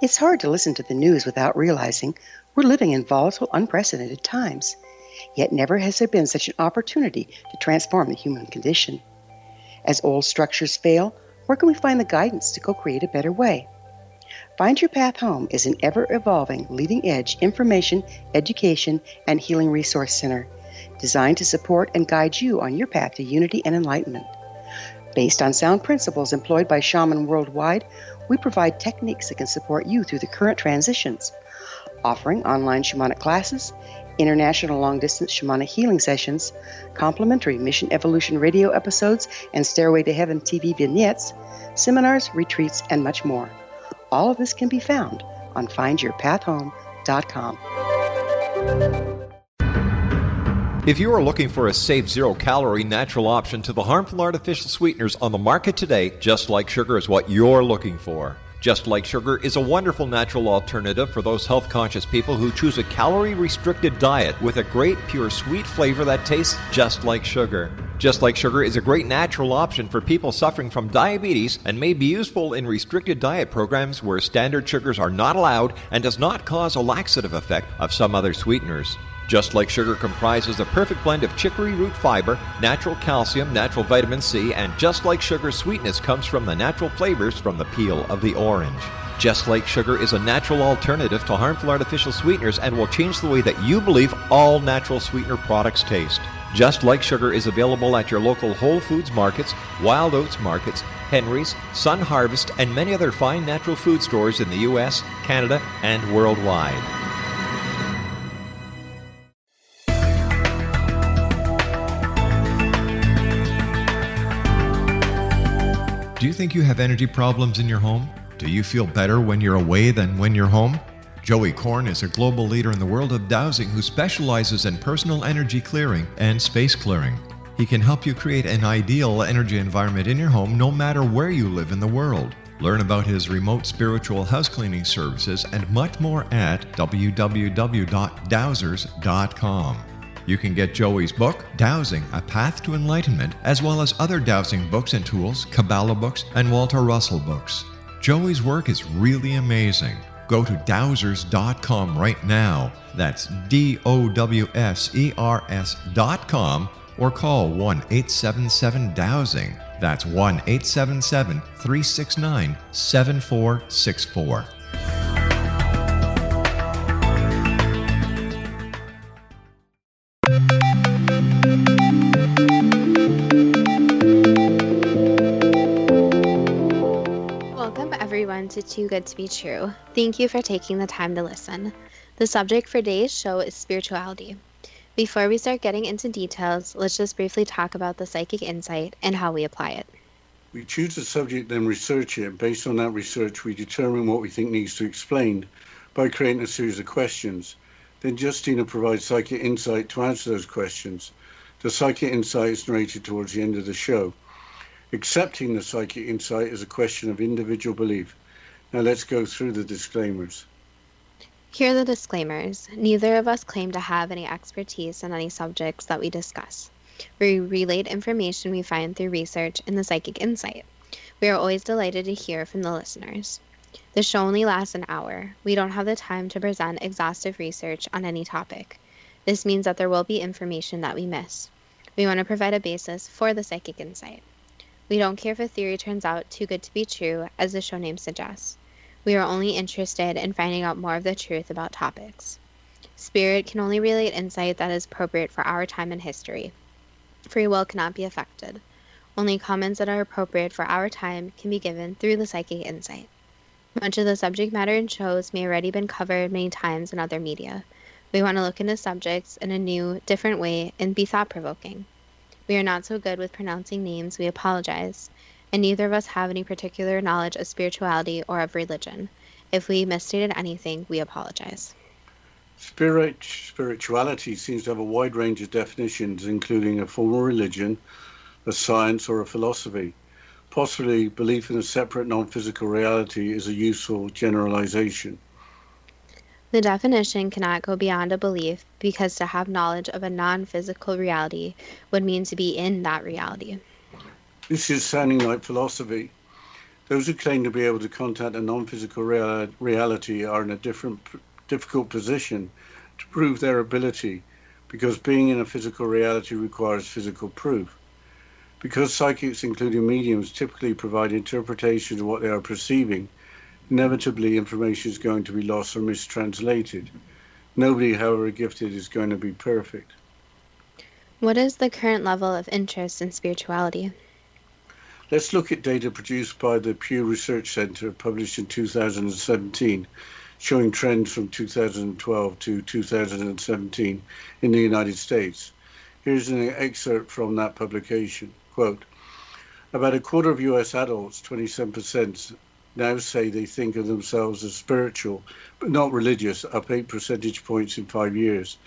It's hard to listen to the news without realizing we're living in volatile, unprecedented times. Yet never has there been such an opportunity to transform the human condition. As old structures fail, where can we find the guidance to co-create a better way? Find Your Path Home is an ever-evolving, leading-edge information, education, and healing resource center designed to support and guide you on your path to unity and enlightenment. Based on sound principles employed by shamans worldwide, we provide techniques that can support you through the current transitions, offering online shamanic classes, international long-distance shamanic healing sessions, complimentary Mission Evolution radio episodes and Stairway to Heaven TV vignettes, seminars, retreats, and much more. All of this can be found on findyourpathhome.com. If you are looking for a safe, zero-calorie natural option to the harmful artificial sweeteners on the market today, Just Like Sugar is what you're looking for. Just Like Sugar is a wonderful natural alternative for those health-conscious people who choose a calorie-restricted diet with a great, pure, sweet flavor that tastes just like sugar. Just Like Sugar is a great natural option for people suffering from diabetes and may be useful in restricted diet programs where standard sugars are not allowed and does not cause a laxative effect of some other sweeteners. Just Like Sugar comprises a perfect blend of chicory root fiber, natural calcium, natural vitamin C, and Just Like Sugar's sweetness comes from the natural flavors from the peel of the orange. Just Like Sugar is a natural alternative to harmful artificial sweeteners and will change the way that you believe all natural sweetener products taste. Just Like Sugar is available at your local Whole Foods markets, Wild Oats markets, Henry's, Sun Harvest, and many other fine natural food stores in the U.S., Canada, and worldwide. Do you think you have energy problems in your home? Do you feel better when you're away than when you're home? Joey Korn is a global leader in the world of dowsing who specializes in personal energy clearing and space clearing. He can help you create an ideal energy environment in your home no matter where you live in the world. Learn about his remote spiritual house cleaning services and much more at www.dowsers.com. You can get Joey's book, Dowsing, A Path to Enlightenment, as well as other dowsing books and tools, Kabbalah books, and Walter Russell books. Joey's work is really amazing. Go to dowsers.com right now. That's DOWSERS.com or call 1-877-DOWSING. That's 1-877-369-7464. To Too Good to Be True. Thank you for taking the time to listen. The subject for today's show is spirituality. Before we start getting into details, let's just briefly talk about the psychic insight and how we apply it. We choose a subject, then research it. Based on that research, we determine what we think needs to be explained by creating a series of questions. Then Justina provides psychic insight to answer those questions. The psychic insight is narrated towards the end of the show. Accepting the psychic insight is a question of individual belief. Now let's go through the disclaimers. Here are the disclaimers. Neither of us claim to have any expertise on any subjects that we discuss. We relate information we find through research in the psychic insight. We are always delighted to hear from the listeners. The show only lasts an hour. We don't have the time to present exhaustive research on any topic. This means that there will be information that we miss. We want to provide a basis for the psychic insight. We don't care if a theory turns out too good to be true, as the show name suggests. We are only interested in finding out more of the truth about topics. Spirit can only relate insight that is appropriate for our time and history. Free will cannot be affected. Only comments that are appropriate for our time can be given through the psychic insight. Much of the subject matter in shows may already been covered many times in other media. We want to look into subjects in a new, different way and be thought-provoking. We are not so good with pronouncing names, we apologize. And neither of us have any particular knowledge of spirituality or of religion. If we misstated anything, we apologize. Spirituality seems to have a wide range of definitions, including a form of religion, a science, or a philosophy. Possibly, belief in a separate non-physical reality is a useful generalization. The definition cannot go beyond a belief because to have knowledge of a non-physical reality would mean to be in that reality. This is sounding like philosophy. Those who claim to be able to contact a non-physical reality are in a difficult position to prove their ability, because being in a physical reality requires physical proof. Because psychics, including mediums, typically provide interpretations of what they are perceiving, inevitably information is going to be lost or mistranslated. Nobody, however gifted, is going to be perfect. What is the current level of interest in spirituality? Let's look at data produced by the Pew Research Center, published in 2017, showing trends from 2012 to 2017 in the United States. Here's an excerpt from that publication. Quote, about a quarter of US adults, 27%, now say they think of themselves as spiritual, but not religious, up 8 percentage points in 5 years,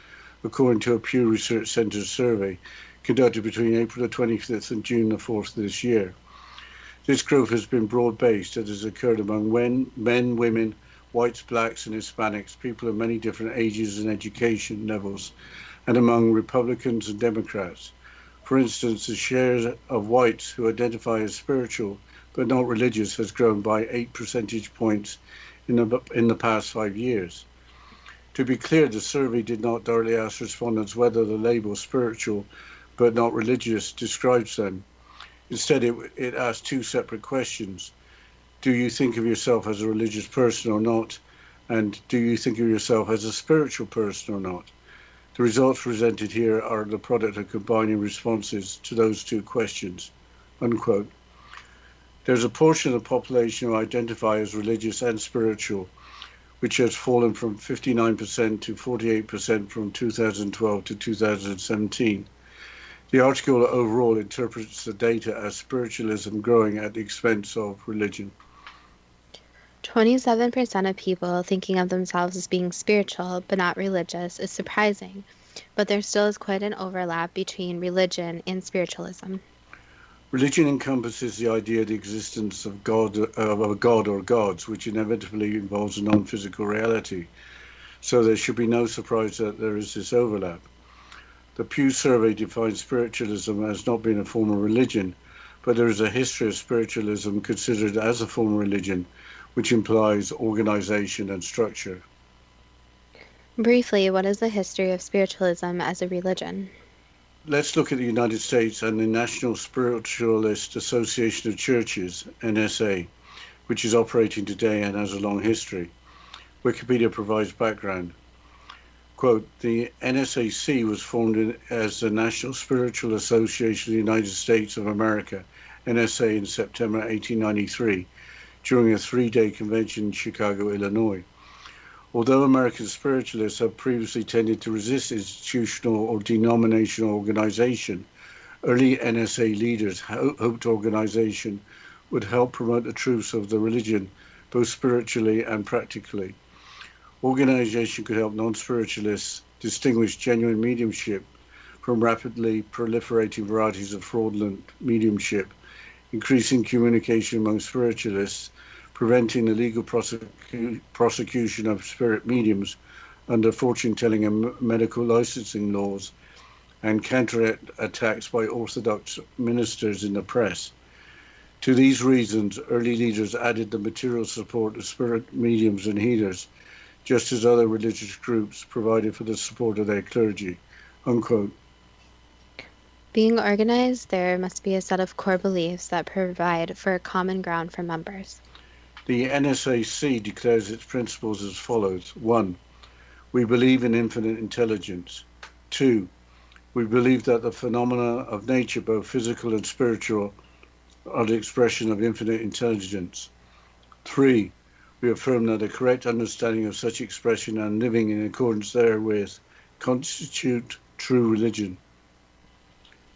according to a Pew Research Center survey conducted between April the 25th and June the 4th this year. This growth has been broad-based and has occurred among men, women, whites, blacks, and Hispanics, people of many different ages and education levels, and among Republicans and Democrats. For instance, the share of whites who identify as spiritual but not religious has grown by 8 percentage points in the past 5 years. To be clear, the survey did not directly ask respondents whether the label spiritual but not religious describes them. Instead, it asked two separate questions. Do you think of yourself as a religious person or not? And do you think of yourself as a spiritual person or not? The results presented here are the product of combining responses to those two questions. Unquote. There's a portion of the population who identify as religious and spiritual, which has fallen from 59% to 48% from 2012 to 2017. The article overall interprets the data as spiritualism growing at the expense of religion. 27% of people thinking of themselves as being spiritual but not religious is surprising, but there still is quite an overlap between religion and spiritualism. Religion encompasses the idea of the existence of a god or gods, which inevitably involves a non-physical reality. So there should be no surprise that there is this overlap. The Pew survey defines spiritualism as not being a form of religion, but there is a history of spiritualism considered as a form of religion, which implies organization and structure. Briefly, what is the history of spiritualism as a religion? Let's look at the United States and the National Spiritualist Association of Churches, NSA, which is operating today and has a long history. Wikipedia provides background. Quote, the NSAC was formed as the National Spiritual Association of the United States of America, NSA, in September 1893, during a 3-day convention in Chicago, Illinois. Although American spiritualists have previously tended to resist institutional or denominational organization, early NSA leaders hoped organization would help promote the truths of the religion, both spiritually and practically. Organization could help non-spiritualists distinguish genuine mediumship from rapidly proliferating varieties of fraudulent mediumship, increasing communication among spiritualists, preventing the legal prosecution of spirit mediums under fortune-telling and medical licensing laws, and counter attacks by orthodox ministers in the press. To these reasons, early leaders added the material support of spirit mediums and healers, just as other religious groups provided for the support of their clergy. Unquote. Being organized, there must be a set of core beliefs that provide for a common ground for members. The NSAC declares its principles as follows. 1. We believe in infinite intelligence. 2. We believe that the phenomena of nature, both physical and spiritual, are the expression of infinite intelligence. 3. We affirm that a correct understanding of such expression and living in accordance therewith constitute true religion.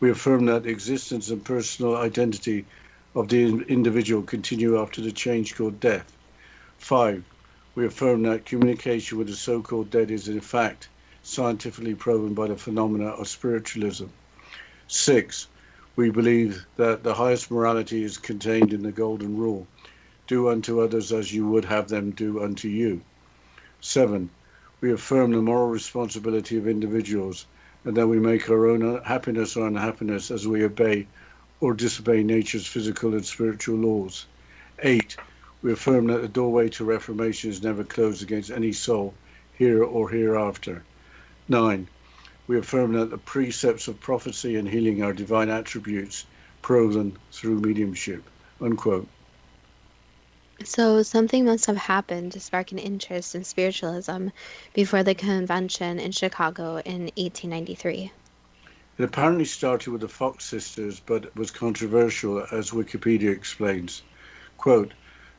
We affirm that existence and personal identity of the individual continue after the change called death. 5. We affirm that communication with the so-called dead is in fact scientifically proven by the phenomena of spiritualism. 6. We believe that the highest morality is contained in the golden rule. Do unto others as you would have them do unto you. 7. We affirm the moral responsibility of individuals and that we make our own happiness or unhappiness as we obey or disobey nature's physical and spiritual laws. 8. We affirm that the doorway to reformation is never closed against any soul, here or hereafter. 9. We affirm that the precepts of prophecy and healing are divine attributes proven through mediumship. Unquote. So something must have happened to spark an interest in spiritualism before the convention in Chicago in 1893. It apparently started with the Fox sisters, but was controversial, as Wikipedia explains. Quote,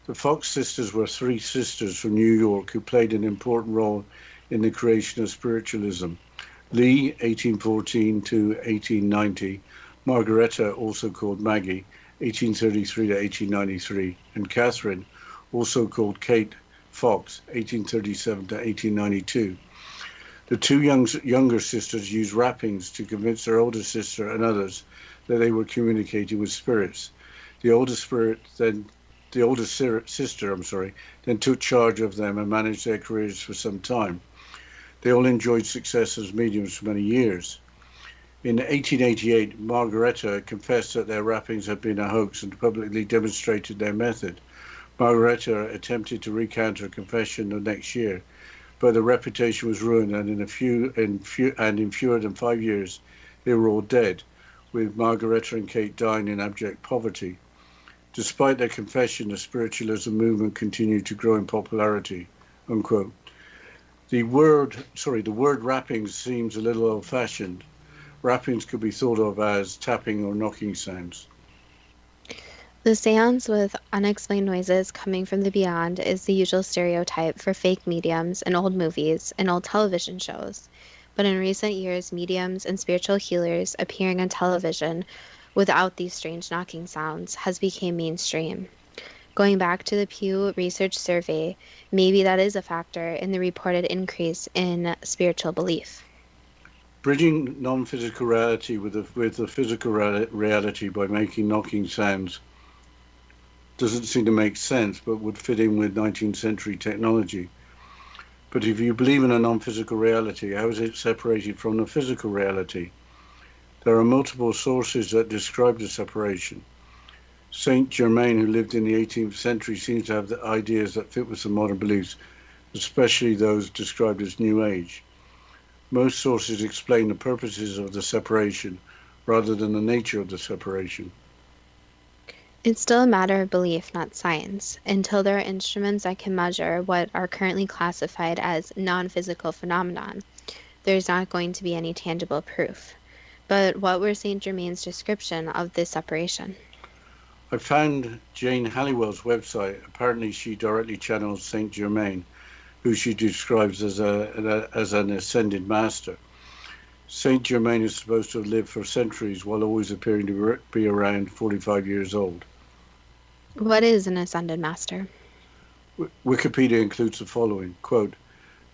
the Fox sisters were three sisters from New York who played an important role in the creation of spiritualism. Lee, 1814 to 1890, Margaretta, also called Maggie, 1833 to 1893, and Catherine, also called Kate Fox, 1837 to 1892. The two younger sisters used rappings to convince their older sister and others that they were communicating with spirits. The older sister, then took charge of them and managed their careers for some time. They all enjoyed success as mediums for many years. In 1888, Margaretta confessed that their rappings had been a hoax and publicly demonstrated their method. Margaretta attempted to recant her confession the next year, but the reputation was ruined, and in fewer than 5 years, they were all dead, with Margaretta and Kate dying in abject poverty. Despite their confession, the spiritualism movement continued to grow in popularity. Unquote. The word rappings seems a little old-fashioned. Rappings could be thought of as tapping or knocking sounds. The seance with unexplained noises coming from the beyond is the usual stereotype for fake mediums in old movies and old television shows. But in recent years, mediums and spiritual healers appearing on television without these strange knocking sounds has become mainstream. Going back to the Pew Research Survey, maybe that is a factor in the reported increase in spiritual belief. Bridging non-physical reality with the physical reality by making knocking sounds doesn't seem to make sense, but would fit in with 19th century technology. But if you believe in a non-physical reality, how is it separated from the physical reality? There are multiple sources that describe the separation. Saint Germain, who lived in the 18th century, seems to have the ideas that fit with some modern beliefs, especially those described as New Age. Most sources explain the purposes of the separation rather than the nature of the separation. It's still a matter of belief, not science. Until there are instruments that can measure what are currently classified as non-physical phenomenon, there's not going to be any tangible proof. But what were Saint Germain's description of this separation? I found Jane Halliwell's website. Apparently she directly channels Saint Germain, who she describes as an ascended master. Saint Germain is supposed to have lived for centuries while always appearing to be around 45 years old. What is an ascended master? Wikipedia includes the following, quote,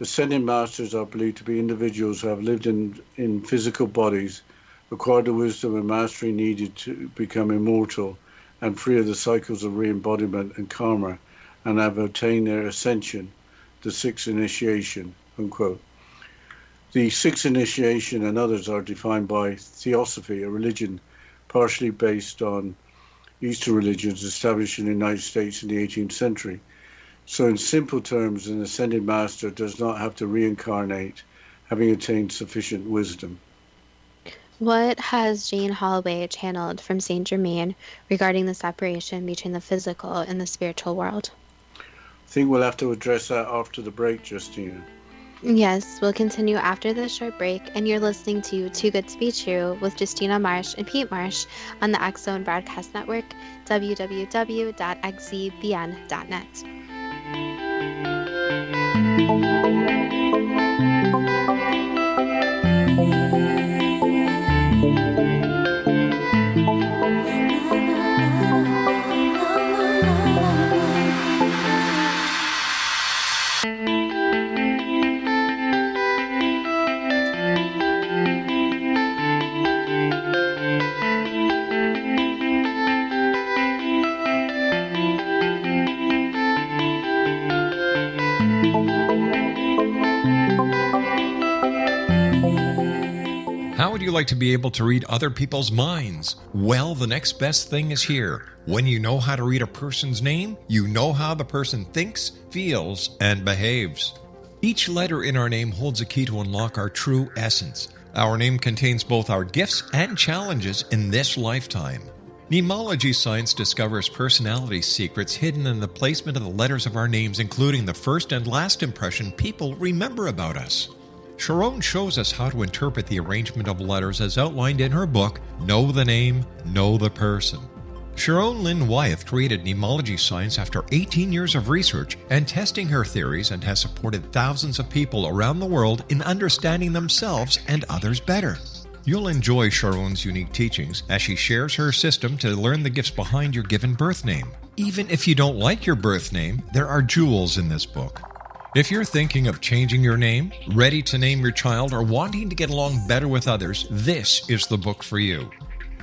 ascended masters are believed to be individuals who have lived in physical bodies, acquired the wisdom and mastery needed to become immortal and free of the cycles of re-embodiment and karma, and have obtained their ascension, the sixth initiation, unquote. The sixth initiation and others are defined by Theosophy, a religion partially based on Eastern religions established in the United States in the 18th century. So in simple terms, an ascended master does not have to reincarnate, having attained sufficient wisdom. What has Jane Holloway channeled from Saint Germain regarding the separation between the physical and the spiritual world? I think we'll have to address that after the break, Justina. Yes, we'll continue after this short break, and you're listening to Too Good to Be True with Justina Marsh and Pete Marsh on the X Zone Broadcast Network, www.xzbn.net. How would you like to be able to read other people's minds? Well, the next best thing is here. When you know how to read a person's name, you know how the person thinks, feels, and behaves. Each letter in our name holds a key to unlock our true essence. Our name contains both our gifts and challenges in this lifetime. Mnemology science discovers personality secrets hidden in the placement of the letters of our names, including the first and last impression people remember about us. Sharon shows us how to interpret the arrangement of letters as outlined in her book, Know the Name, Know the Person. Sharon Lynn Wyeth created mnemology science after 18 years of research and testing her theories, and has supported thousands of people around the world in understanding themselves and others better. You'll enjoy Sharon's unique teachings as she shares her system to learn the gifts behind your given birth name. Even if you don't like your birth name, there are jewels in this book. If you're thinking of changing your name, ready to name your child, or wanting to get along better with others, this is the book for you.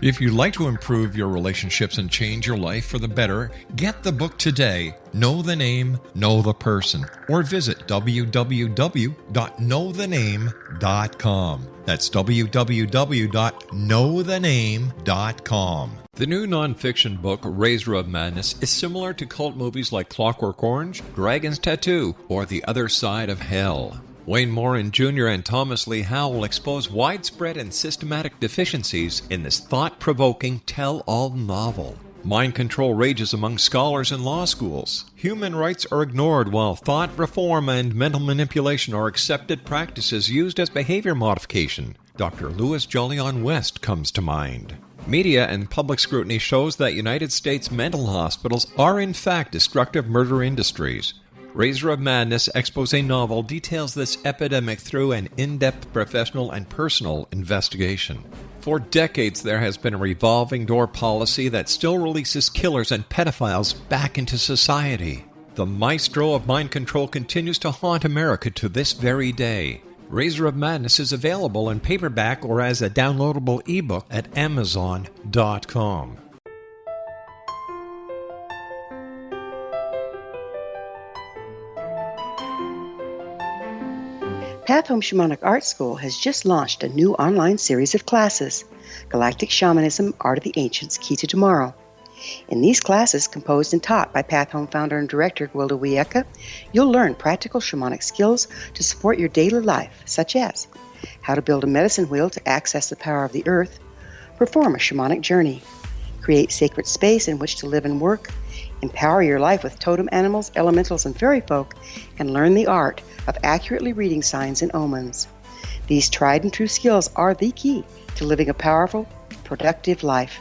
If you'd like to improve your relationships and change your life for the better, get the book today, Know the Name, Know the Person, or visit www.knowthename.com. That's www.knowthename.com. The new nonfiction book, Razor of Madness, is similar to cult movies like Clockwork Orange, Dragon's Tattoo, or The Other Side of Hell. Wayne Morin Jr. and Thomas Lee Howell will expose widespread and systematic deficiencies in this thought-provoking tell-all novel. Mind control rages among scholars in law schools. Human rights are ignored while thought reform and mental manipulation are accepted practices used as behavior modification. Dr. Louis Jolyon West comes to mind. Media and public scrutiny shows that United States mental hospitals are in fact destructive murder industries. Razor of Madness expose novel details this epidemic through an in-depth professional and personal investigation. For decades, there has been a revolving door policy that still releases killers and pedophiles back into society. The maestro of mind control continues to haunt America to this very day. Razor of Madness is available in paperback or as a downloadable ebook at Amazon.com. Path Home Shamanic Art School has just launched a new online series of classes, Galactic Shamanism, Art of the Ancients, Key to Tomorrow. In these classes, composed and taught by Path Home founder and director Gwilda Wiyaka, you'll learn practical shamanic skills to support your daily life, such as how to build a medicine wheel to access the power of the earth, perform a shamanic journey, create sacred space in which to live and work, empower your life with totem animals, elementals, and fairy folk, and learn the art of accurately reading signs and omens. These tried and true skills are the key to living a powerful, productive life.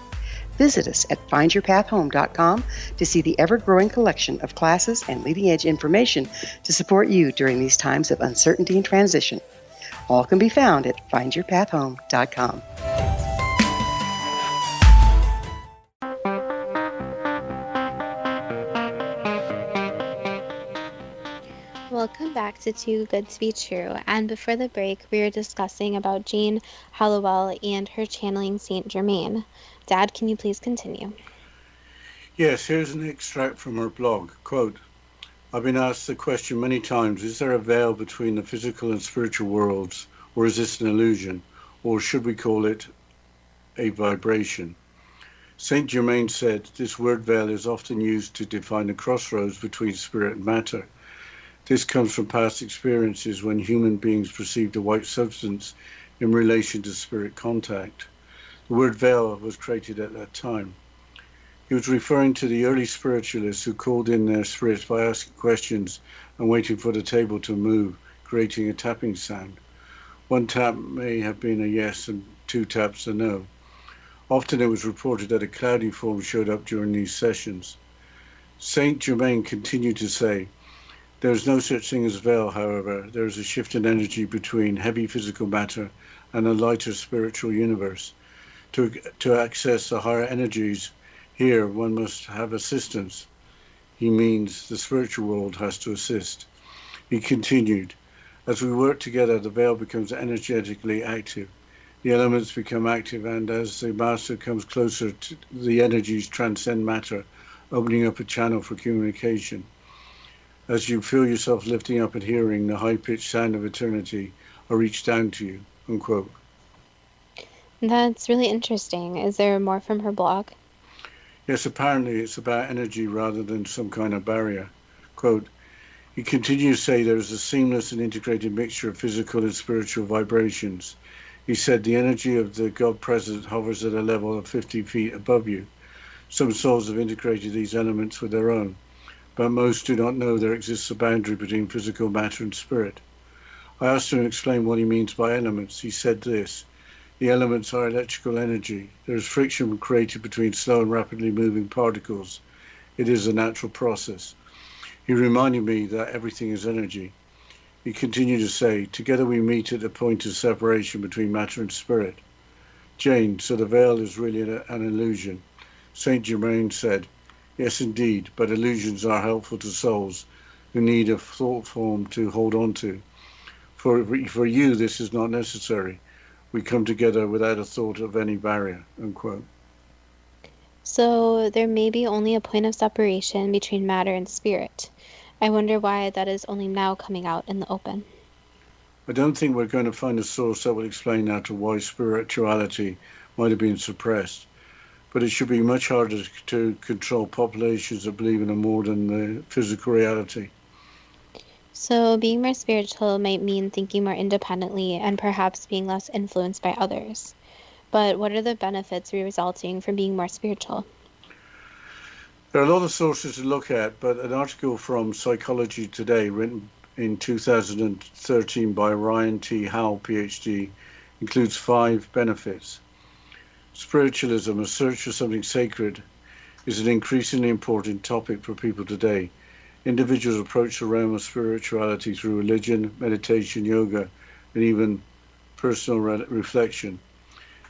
Visit us at findyourpathhome.com to see the ever-growing collection of classes and leading-edge information to support you during these times of uncertainty and transition. All can be found at findyourpathhome.com. Welcome back to Too Good to Be True. And before the break, we were discussing about Jean Hallowell and her channeling Saint Germain. Dad, can you please continue? Yes, here's an extract from her blog. Quote, I've been asked the question many times, is there a veil between the physical and spiritual worlds, or is this an illusion, or should we call it a vibration? Saint Germain said, this word veil is often used to define the crossroads between spirit and matter. This comes from past experiences when human beings perceived a white substance in relation to spirit contact. The word veil was created at that time. He was referring to the early spiritualists who called in their spirits by asking questions and waiting for the table to move, creating a tapping sound. One tap may have been a yes and two taps a no. Often it was reported that a cloudy form showed up during these sessions. Saint Germain continued to say, there is no such thing as veil, however. There is a shift in energy between heavy physical matter and a lighter spiritual universe. To access the higher energies here, one must have assistance. He means the spiritual world has to assist. He continued, as we work together, the veil becomes energetically active. The elements become active, and as the master comes closer, the energies transcend matter, opening up a channel for communication. As you feel yourself lifting up and hearing the high-pitched sound of eternity, I reach down to you, unquote. That's really interesting. Is there more from her blog? Yes, apparently it's about energy rather than some kind of barrier. Quote, he continues to say there is a seamless and integrated mixture of physical and spiritual vibrations. He said the energy of the God present hovers at a level of 50 feet above you. Some souls have integrated these elements with their own, but most do not know there exists a boundary between physical matter and spirit. I asked him to explain what he means by elements. He said this. The elements are electrical energy. There is friction created between slow and rapidly moving particles. It is a natural process. He reminded me that everything is energy. He continued to say, together we meet at a point of separation between matter and spirit. Jane, so the veil is really an illusion. Saint Germain said, yes, indeed, but illusions are helpful to souls who need a thought form to hold on to. For you, this is not necessary. We come together without a thought of any barrier, unquote. So there may be only a point of separation between matter and spirit. I wonder why that is only now coming out in the open. I don't think we're going to find a source that will explain now to why spirituality might have been suppressed, but it should be much harder to control populations that believe in a more than the physical reality. So being more spiritual might mean thinking more independently and perhaps being less influenced by others. But what are the benefits resulting from being more spiritual? There are a lot of sources to look at, but an article from Psychology Today written in 2013 by Ryan T. Howell, PhD, includes 5 benefits. Spiritualism, a search for something sacred, is an increasingly important topic for people today. Individuals approach the realm of spirituality through religion, meditation, yoga, and even personal reflection.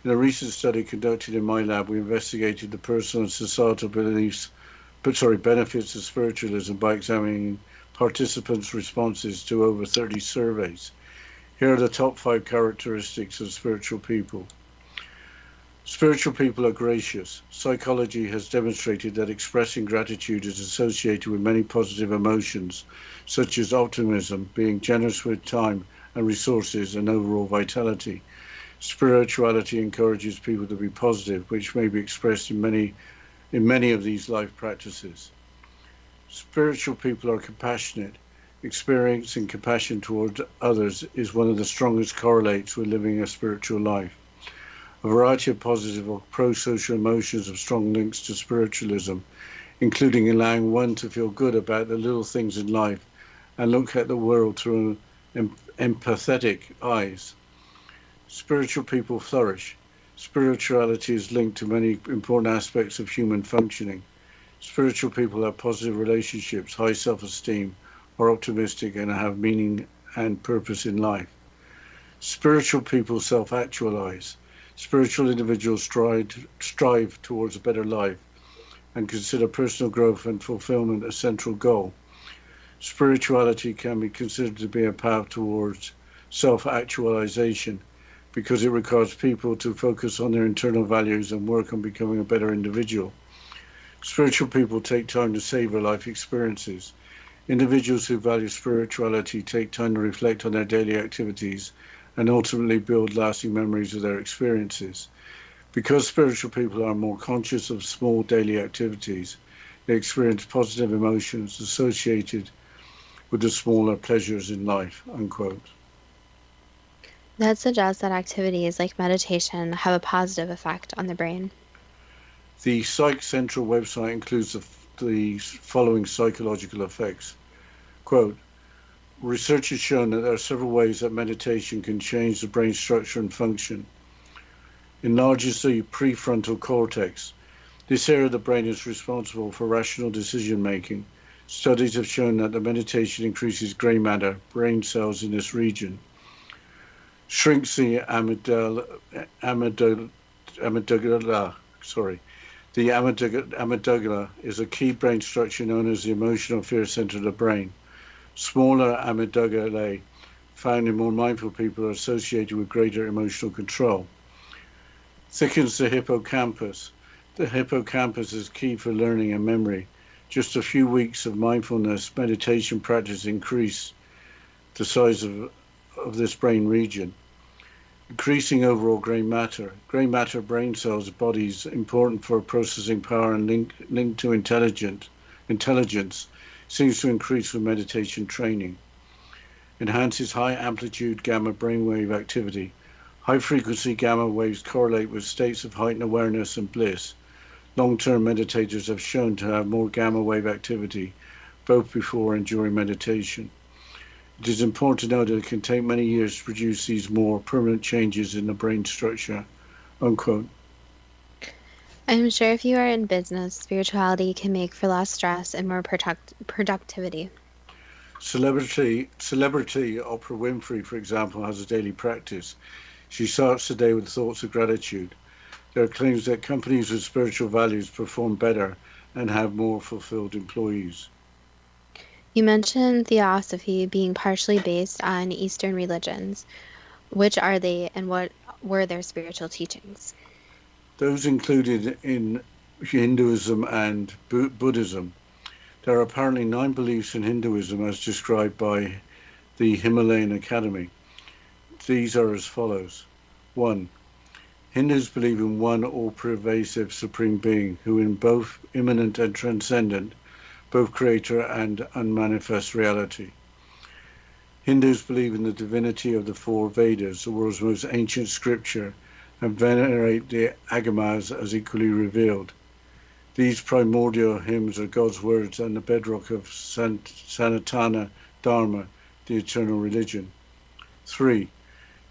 In a recent study conducted in my lab, we investigated the personal and societal benefits of spiritualism by examining participants' responses to over 30 surveys. Here are the top 5 characteristics of spiritual people. Spiritual people are gracious. Psychology has demonstrated that expressing gratitude is associated with many positive emotions, such as optimism, being generous with time and resources, and overall vitality. Spirituality encourages people to be positive, which may be expressed in many of these life practices. Spiritual people are compassionate. Experiencing compassion towards others is one of the strongest correlates with living a spiritual life. A variety of positive or pro-social emotions have strong links to spiritualism, including allowing one to feel good about the little things in life and look at the world through empathetic eyes. Spiritual people flourish. Spirituality is linked to many important aspects of human functioning. Spiritual people have positive relationships, high self-esteem, are optimistic, and have meaning and purpose in life. Spiritual people self-actualize. Spiritual individuals strive towards a better life and consider personal growth and fulfillment a central goal. Spirituality can be considered to be a path towards self-actualization because it requires people to focus on their internal values and work on becoming a better individual. Spiritual people take time to savor life experiences. Individuals who value spirituality take time to reflect on their daily activities and ultimately build lasting memories of their experiences. Because spiritual people are more conscious of small daily activities, they experience positive emotions associated with the smaller pleasures in life, unquote. That suggests that activities like meditation have a positive effect on the brain. The Psych Central website includes the following psychological effects. Quote, research has shown that there are several ways that meditation can change the brain structure and function. Enlarges the prefrontal cortex. This area of the brain is responsible for rational decision making. Studies have shown that the meditation increases gray matter, brain cells in this region. Shrinks the amygdala. The amygdala is a key brain structure known as the emotional fear center of the brain. Smaller amygdalae found in more mindful people are associated with greater emotional control. Thickens the hippocampus. The hippocampus is key for learning and memory. Just a few weeks of mindfulness meditation practice increase the size of this brain region. Increasing overall grey matter. Grey matter brain cells bodies important for processing power and linked to intelligence seems to increase with meditation training. Enhances high amplitude gamma brainwave activity. High frequency gamma waves correlate with states of heightened awareness and bliss. Long-term meditators have shown to have more gamma wave activity both before and during meditation. It is important to know that it can take many years to produce these more permanent changes in the brain structure. Unquote. I'm sure if you are in business, spirituality can make for less stress and more productivity. Celebrity Oprah Winfrey, for example, has a daily practice. She starts the day with thoughts of gratitude. There are claims that companies with spiritual values perform better and have more fulfilled employees. You mentioned theosophy being partially based on Eastern religions. Which are they and what were their spiritual teachings? Those included in Hinduism and Buddhism. There are apparently 9 beliefs in Hinduism as described by the Himalayan Academy. These are as follows. 1. Hindus believe in one all-pervasive supreme being who is both immanent and transcendent, both creator and unmanifest reality. Hindus believe in the divinity of the 4 Vedas, the world's most ancient scripture, and venerate the Agamas as equally revealed. These primordial hymns are God's words and the bedrock of Sanatana Dharma, the eternal religion. 3.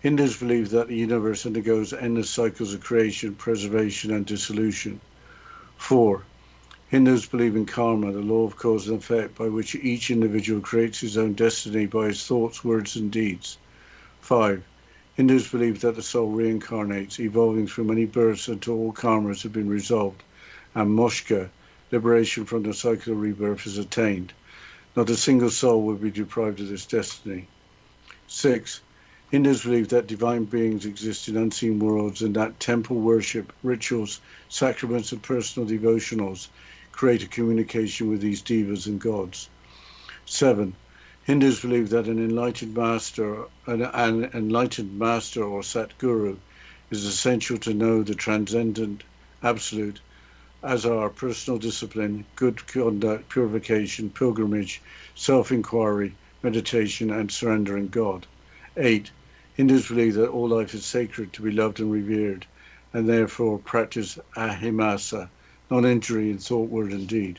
Hindus believe that the universe undergoes endless cycles of creation, preservation, and dissolution. 4. Hindus believe in karma, the law of cause and effect by which each individual creates his own destiny by his thoughts, words, and deeds. 5. Hindus believe that the soul reincarnates, evolving through many births until all karmas have been resolved, and moksha, liberation from the cycle of rebirth, is attained. Not a single soul will be deprived of this destiny. 6. Hindus believe that divine beings exist in unseen worlds and that temple worship, rituals, sacraments, and personal devotionals create a communication with these devas and gods. 7. Hindus believe that an enlightened master or Satguru is essential to know the transcendent absolute, as are personal discipline, good conduct, purification, pilgrimage, self-inquiry, meditation, and surrender in God. 8. Hindus believe that all life is sacred, to be loved and revered, and therefore practice ahimsa, non-injury in thought, word, and deed.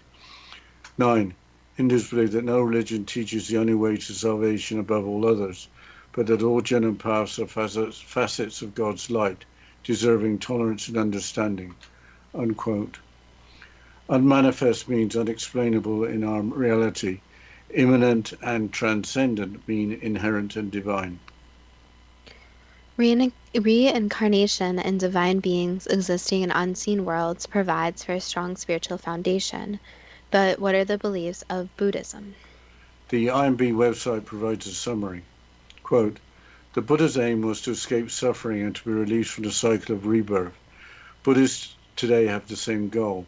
9. Hindus believe that no religion teaches the only way to salvation above all others, but that all genuine paths are facets of God's light, deserving tolerance and understanding. Unquote. Unmanifest means unexplainable in our reality. Immanent and transcendent mean inherent and divine. Reincarnation and divine beings existing in unseen worlds provides for a strong spiritual foundation. But what are the beliefs of Buddhism? The IMB website provides a summary. Quote, the Buddha's aim was to escape suffering and to be released from the cycle of rebirth. Buddhists today have the same goal.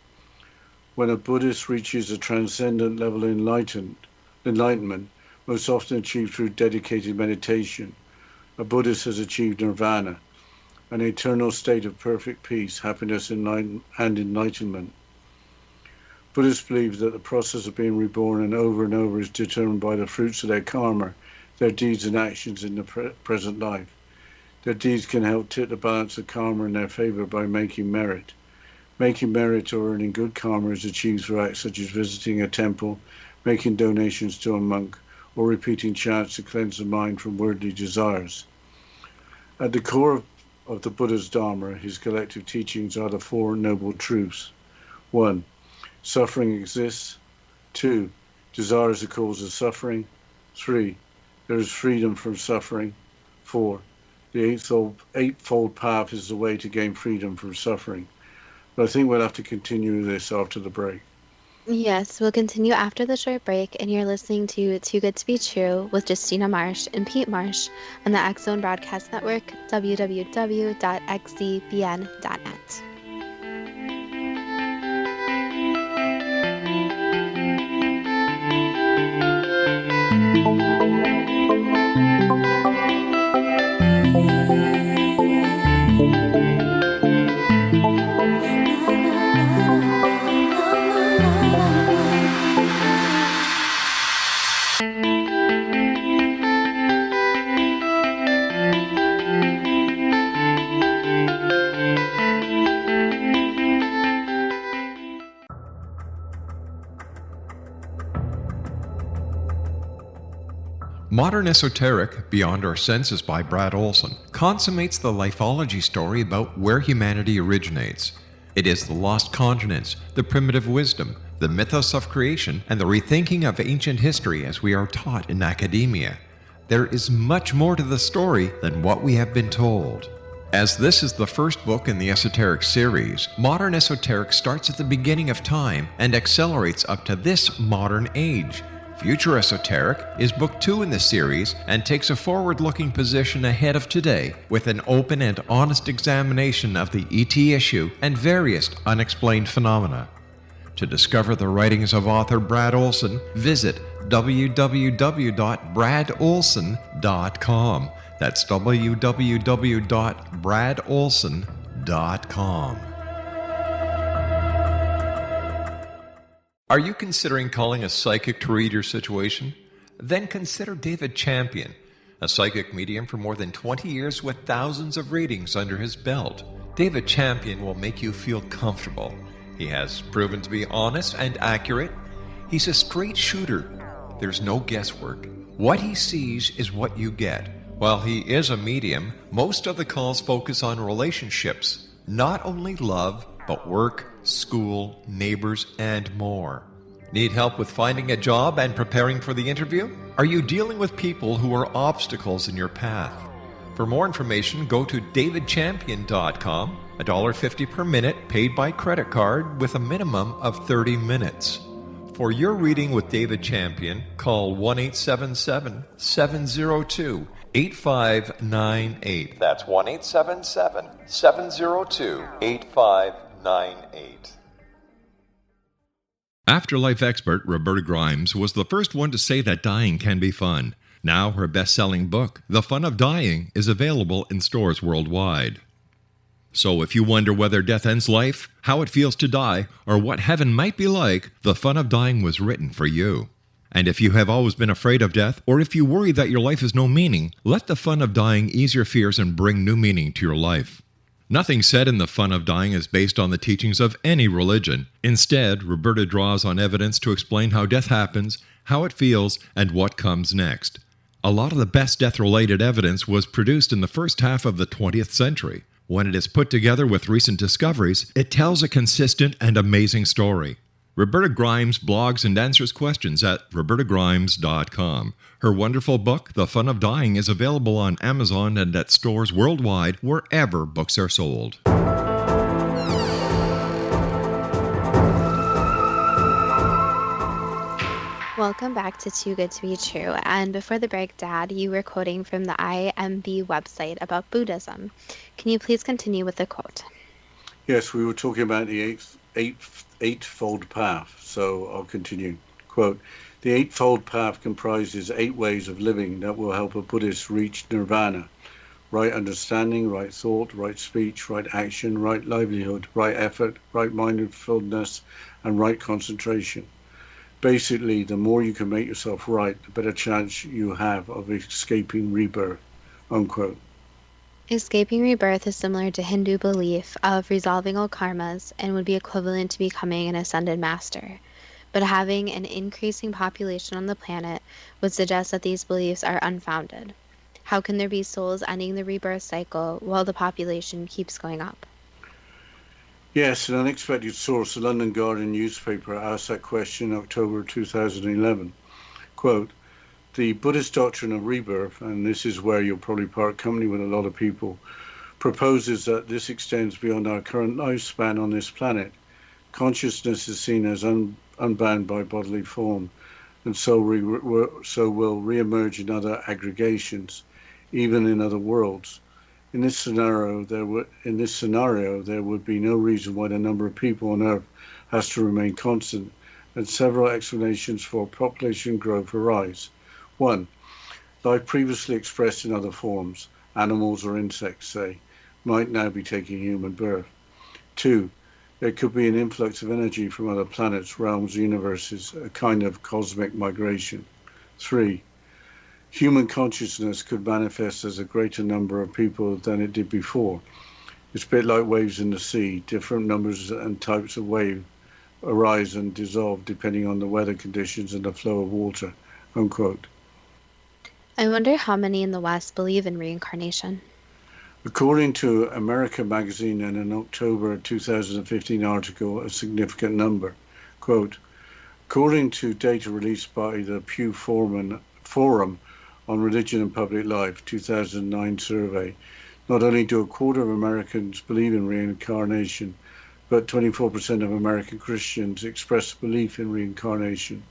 When a Buddhist reaches a transcendent level of enlightenment, most often achieved through dedicated meditation, a Buddhist has achieved nirvana, an eternal state of perfect peace, happiness, and enlightenment. Buddhists believe that the process of being reborn and over is determined by the fruits of their karma, their deeds and actions in the present life. Their deeds can help tip the balance of karma in their favor by making merit. Making merit or earning good karma is achieved through acts such as visiting a temple, making donations to a monk, or repeating chants to cleanse the mind from worldly desires. At the core of the Buddha's Dharma, his collective teachings are the 4 noble truths. 1. Suffering exists. 2. Desire is the cause of suffering. 3. There is freedom from suffering. 4. The eightfold path is the way to gain freedom from suffering. But I think we'll have to continue this after the break. Yes, we'll continue after the short break, and you're listening to Too Good to Be True with Justina Marsh and Pete Marsh on the X Zone Broadcast Network, www.xzbn.net. Modern Esoteric, Beyond Our Senses by Brad Olson, consummates the lifology story about where humanity originates. It is the lost continents, the primitive wisdom, the mythos of creation, and the rethinking of ancient history as we are taught in academia. There is much more to the story than what we have been told. As this is the first book in the Esoteric series, Modern Esoteric starts at the beginning of time and accelerates up to this modern age. Future Esoteric is book 2 in the series and takes a forward-looking position ahead of today with an open and honest examination of the ET issue and various unexplained phenomena. To discover the writings of author Brad Olson, visit www.bradolson.com. That's www.bradolson.com. Are you considering calling a psychic to read your situation? Then consider David Champion, a psychic medium for more than 20 years with thousands of readings under his belt. David Champion will make you feel comfortable. He has proven to be honest and accurate. He's a straight shooter. There's no guesswork. What he sees is what you get. While he is a medium, most of the calls focus on relationships, not only love, but work, school, neighbors, and more. Need help with finding a job and preparing for the interview? Are you dealing with people who are obstacles in your path? For more information, go to davidchampion.com, $1.50 per minute paid by credit card with a minimum of 30 minutes. For your reading with David Champion, call 1-877-702-8598. That's 1-877-702-8598. Afterlife expert Roberta Grimes was the first one to say that dying can be fun. Now her best-selling book, The Fun of Dying, is available in stores worldwide. So if you wonder whether death ends life, how it feels to die, or what heaven might be like, The Fun of Dying was written for you. And if you have always been afraid of death, or if you worry that your life has no meaning, let The Fun of Dying ease your fears and bring new meaning to your life. Nothing said in The Fun of Dying is based on the teachings of any religion. Instead, Roberta draws on evidence to explain how death happens, how it feels, and what comes next. A lot of the best death-related evidence was produced in the first half of the 20th century. When it is put together with recent discoveries, it tells a consistent and amazing story. Roberta Grimes blogs and answers questions at robertagrimes.com. Her wonderful book, The Fun of Dying, is available on Amazon and at stores worldwide wherever books are sold. Welcome back to Too Good to Be True. And before the break, Dad, you were quoting from the IMB website about Buddhism. Can you please continue with the quote? Yes, we were talking about the eightfold path, so I'll continue. Quote, the eightfold path comprises 8 ways of living that will help a Buddhist reach nirvana. Right understanding, right thought, right speech, right action, right livelihood, right effort, right mindfulness, and right concentration. Basically, the more you can make yourself right, the better chance you have of escaping rebirth, unquote. Escaping rebirth is similar to Hindu belief of resolving all karmas and would be equivalent to becoming an ascended master. But having an increasing population on the planet would suggest that these beliefs are unfounded. How can there be souls ending the rebirth cycle while the population keeps going up? Yes, an unexpected source, the London Guardian newspaper, asked that question in October 2011. Quote, the Buddhist doctrine of rebirth, and this is where you'll probably part company with a lot of people, proposes that this extends beyond our current lifespan on this planet. Consciousness is seen as unbound by bodily form, and so will re-emerge in other aggregations, even in other worlds. In this scenario, there would be no reason why the number of people on Earth has to remain constant, and several explanations for population growth arise. 1. Life previously expressed in other forms, animals or insects, say, might now be taking human birth. 2. There could be an influx of energy from other planets, realms, universes, a kind of cosmic migration. 3. Human consciousness could manifest as a greater number of people than it did before. It's a bit like waves in the sea. Different numbers and types of wave arise and dissolve depending on the weather conditions and the flow of water, unquote. I wonder how many in the West believe in reincarnation. According to America magazine in an October 2015 article, a significant number. Quote, according to data released by the Pew Forum on Religion and Public Life 2009 survey, not only do a quarter of Americans believe in reincarnation, but 24% of American Christians express belief in reincarnation.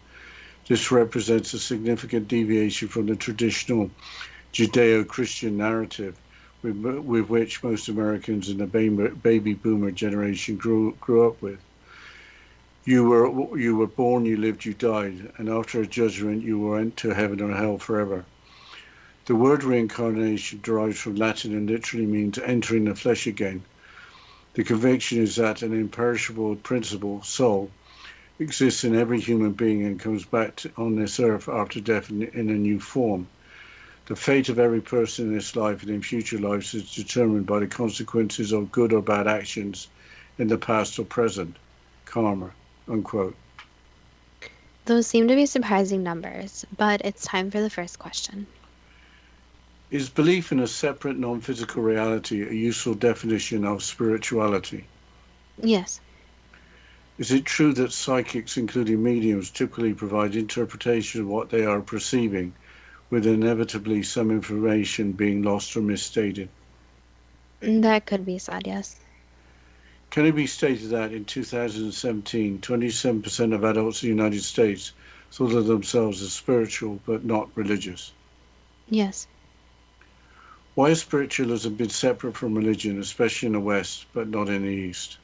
This represents a significant deviation from the traditional Judeo-Christian narrative with which most Americans in the baby boomer generation grew up with. You were born, you lived, you died, and after a judgment you went to heaven or hell forever. The word reincarnation derives from Latin and literally means entering the flesh again. The conviction is that an imperishable principle, soul, exists in every human being and comes back on this earth after death in a new form. The fate of every person in this life and in future lives is determined by the consequences of good or bad actions in the past or present. Karma, unquote. Those seem to be surprising numbers, but it's time for the first question. Is belief in a separate non-physical reality a useful definition of spirituality? Yes. Is it true that psychics, including mediums, typically provide interpretation of what they are perceiving, with inevitably some information being lost or misstated? That could be said, yes. Can it be stated that in 2017, 27% of adults in the United States thought of themselves as spiritual but not religious? Yes. Why has spiritualism been separate from religion, especially in the West, but not in the East?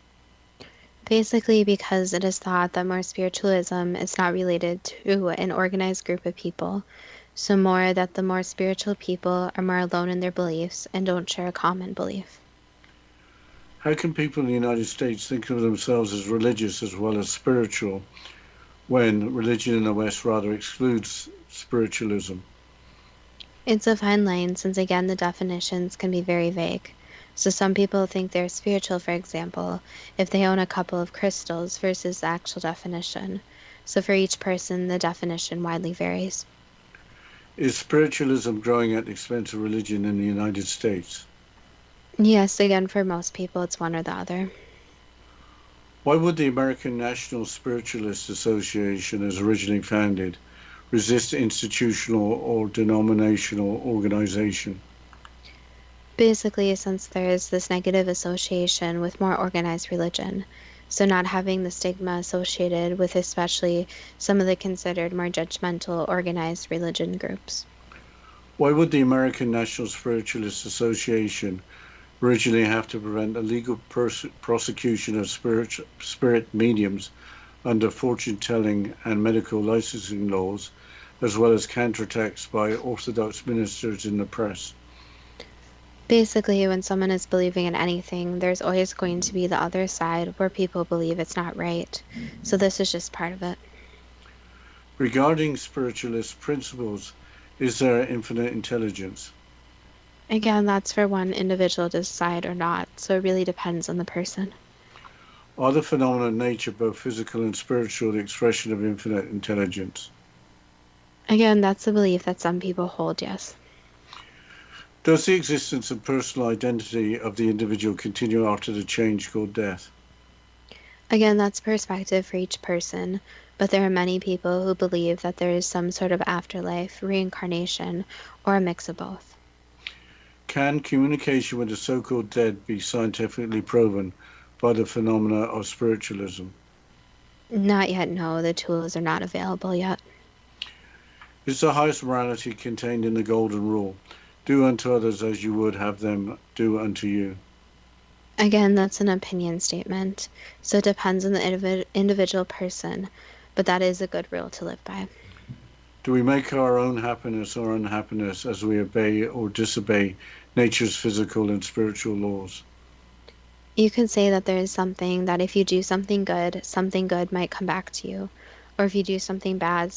Basically, because it is thought that more spiritualism is not related to an organized group of people, so more that the more spiritual people are more alone in their beliefs and don't share a common belief. How can people in the United States think of themselves as religious as well as spiritual when religion in the West rather excludes spiritualism? It's a fine line since, again, the definitions can be very vague. So some people think they're spiritual, for example, if they own a couple of crystals versus the actual definition. So for each person, the definition widely varies. Is spiritualism growing at the expense of religion in the United States? Yes, again, for most people, it's one or the other. Why would the American National Spiritualist Association, as originally founded, resist institutional or denominational organization? Basically, since there is this negative association with more organized religion, so not having the stigma associated with especially some of the considered more judgmental organized religion groups. Why would the American National Spiritualist Association originally have to prevent the legal prosecution of spirit mediums under fortune-telling and medical licensing laws, as well as counterattacks by orthodox ministers in the press? Basically, when someone is believing in anything, there's always going to be the other side where people believe it's not right. So this is just part of it. Regarding spiritualist principles, is there infinite intelligence? Again, that's for one individual to decide or not, so it really depends on the person. Are the phenomena of nature, both physical and spiritual, the expression of infinite intelligence? Again, that's the belief that some people hold, yes. Does the existence and personal identity of the individual continue after the change called death? Again, that's perspective for each person, but there are many people who believe that there is some sort of afterlife, reincarnation, or a mix of both. Can communication with the so-called dead be scientifically proven by the phenomena of spiritualism? Not yet, no, the tools are not available yet. Is the highest morality contained in the Golden Rule? Do unto others as you would have them do unto you. Again, that's an opinion statement, so it depends on the individual person, but that is a good rule to live by. Do we make our own happiness or unhappiness as we obey or disobey nature's physical and spiritual laws? You could say that there is something that if you do something good might come back to you, or if you do something bad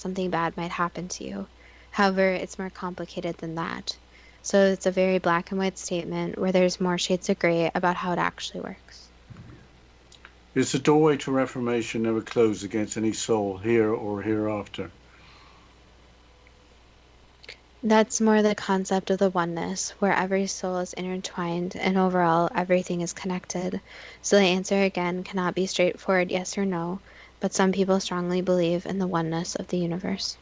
might happen to you. However, it's more complicated than that. So it's a very black and white statement where there's more shades of gray about how it actually works. Is the doorway to reformation never closed against any soul here or hereafter? That's more the concept of the oneness, where every soul is intertwined and overall everything is connected. So the answer again cannot be straightforward yes or no, but some people strongly believe in the oneness of the universe.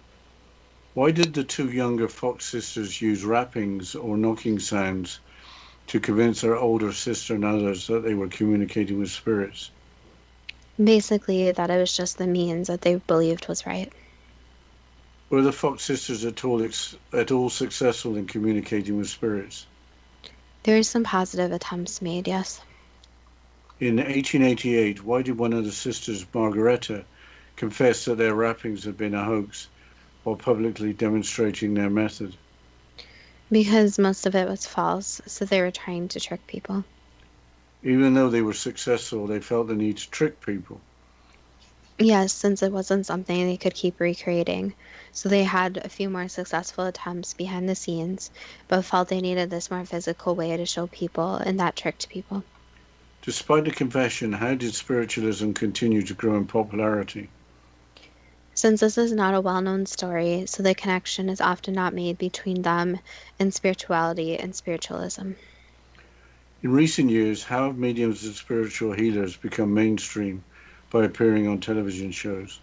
Why did the two younger Fox sisters use rappings or knocking sounds to convince their older sister and others that they were communicating with spirits? Basically, that it was just the means that they believed was right. Were the Fox sisters at all successful in communicating with spirits? There are some positive attempts made, yes. In 1888, why did one of the sisters, Margareta, confess that their rappings had been a hoax while publicly demonstrating their method? Because most of it was false, so they were trying to trick people. Even though they were successful, they felt the need to trick people. Yes, since it wasn't something they could keep recreating. So they had a few more successful attempts behind the scenes, but felt they needed this more physical way to show people, and that tricked people. Despite the confession, how did spiritualism continue to grow in popularity? Since this is not a well known story, so the connection is often not made between them and spirituality and spiritualism. In recent years, how have mediums and spiritual healers become mainstream by appearing on television shows?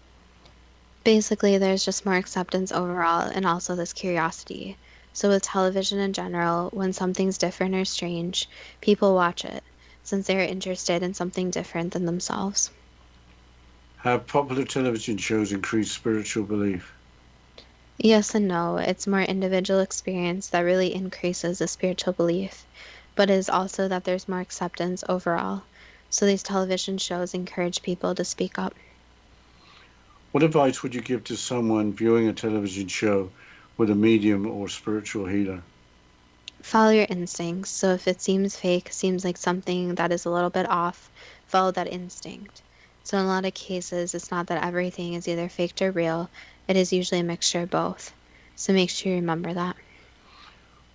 Basically, there's just more acceptance overall and also this curiosity. So, with television in general, when something's different or strange, people watch it since they're interested in something different than themselves. Have popular television shows increased spiritual belief? Yes and no. It's more individual experience that really increases the spiritual belief, but it is also that there's more acceptance overall. So, these television shows encourage people to speak up. What advice would you give to someone viewing a television show with a medium or spiritual healer? Follow your instincts. So if it seems fake, seems like something that is a little bit off, follow that instinct. So in a lot of cases, it's not that everything is either faked or real, it is usually a mixture of both. So make sure you remember that.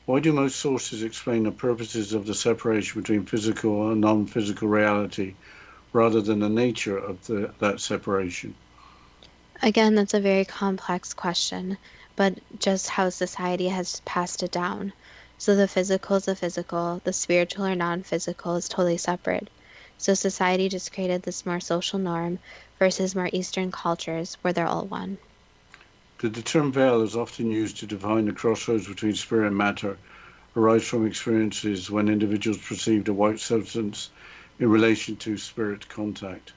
Why do most sources explain the purposes of the separation between physical and non physical reality rather than the nature of that separation? Again, that's a very complex question, but just how society has passed it down. So the physical is the physical, the spiritual or non physical is totally separate. So society just created this more social norm versus more Eastern cultures where they're all one. The term veil is often used to define the crossroads between spirit and matter, arise from experiences when individuals perceived a white substance in relation to spirit contact.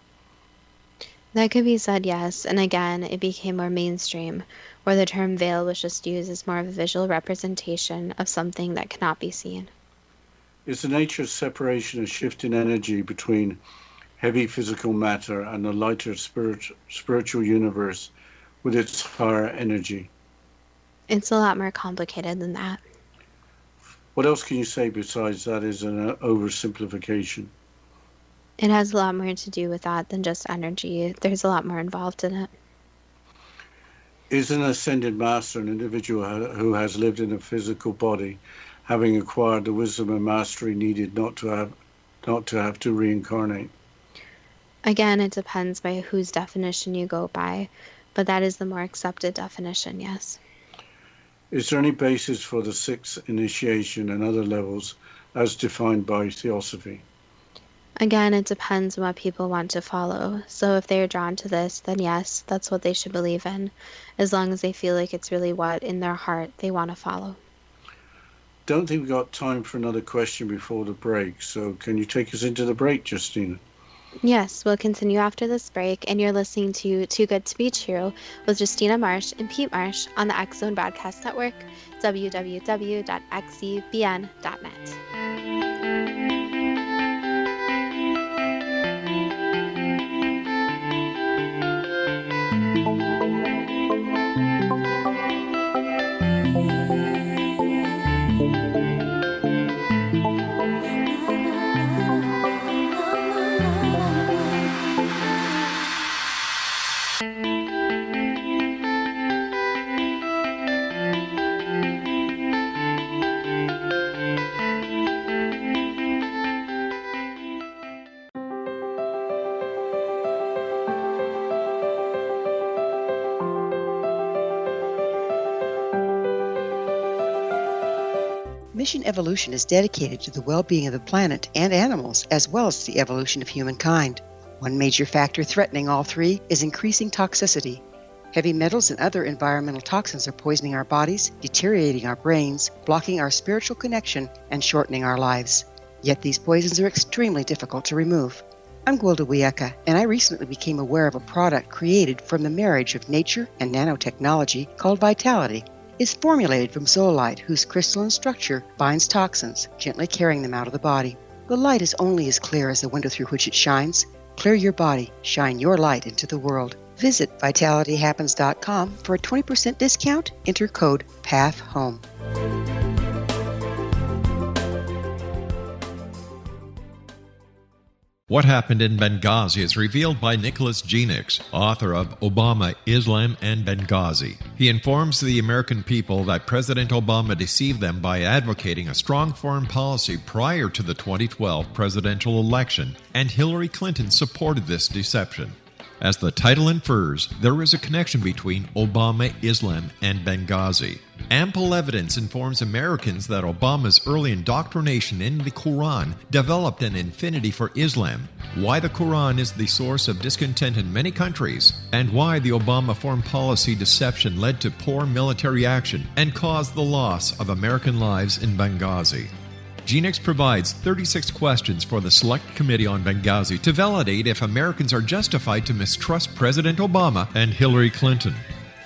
That could be said, yes, and again, it became more mainstream, where the term veil was just used as more of a visual representation of something that cannot be seen. Is the nature of separation a shift in energy between heavy physical matter and the lighter spiritual universe with its higher energy? It's a lot more complicated than that. What else can you say besides that is an oversimplification? It has a lot more to do with that than just energy. There's a lot more involved in it. Is an ascended master an individual who has lived in a physical body, having acquired the wisdom and mastery needed not to have to reincarnate? Again, it depends by whose definition you go by, but that is the more accepted definition, yes. Is there any basis for the sixth initiation and other levels as defined by theosophy? Again, it depends on what people want to follow. So if they are drawn to this, then yes, that's what they should believe in, as long as they feel like it's really what in their heart they want to follow. Don't think we've got time for another question before the break, so can you take us into the break, Justina? Yes, we'll continue after this break, and you're listening to Too Good to Be True with Justina Marsh and Pete Marsh on the X Zone Broadcast Network, www.xzbn.net. mission evolution is dedicated to the well-being of the planet and animals, as well as the evolution of humankind. One major factor threatening all three is increasing toxicity. Heavy metals and other environmental toxins are poisoning our bodies, deteriorating our brains, blocking our spiritual connection, and shortening our lives. Yet these poisons are extremely difficult to remove. I'm Gwilda Wiyaka, and I recently became aware of a product created from the marriage of nature and nanotechnology called Vitality. It's formulated from zoolite, whose crystalline structure binds toxins, gently carrying them out of the body. The light is only as clear as the window through which it shines. Clear your body, shine your light into the world. Visit vitalityhappens.com for a 20% discount. Enter code PATHHOME. What happened in Benghazi is revealed by Nicholas Genix, author of Obama, Islam, and Benghazi. He informs the American people that President Obama deceived them by advocating a strong foreign policy prior to the 2012 presidential election, and Hillary Clinton supported this deception. As the title infers, there is a connection between Obama, Islam, and Benghazi. Ample evidence informs Americans that Obama's early indoctrination in the Quran developed an affinity for Islam, why the Quran is the source of discontent in many countries, and why the Obama foreign policy deception led to poor military action and caused the loss of American lives in Benghazi. Genix provides 36 questions for the Select Committee on Benghazi to validate if Americans are justified to mistrust President Obama and Hillary Clinton.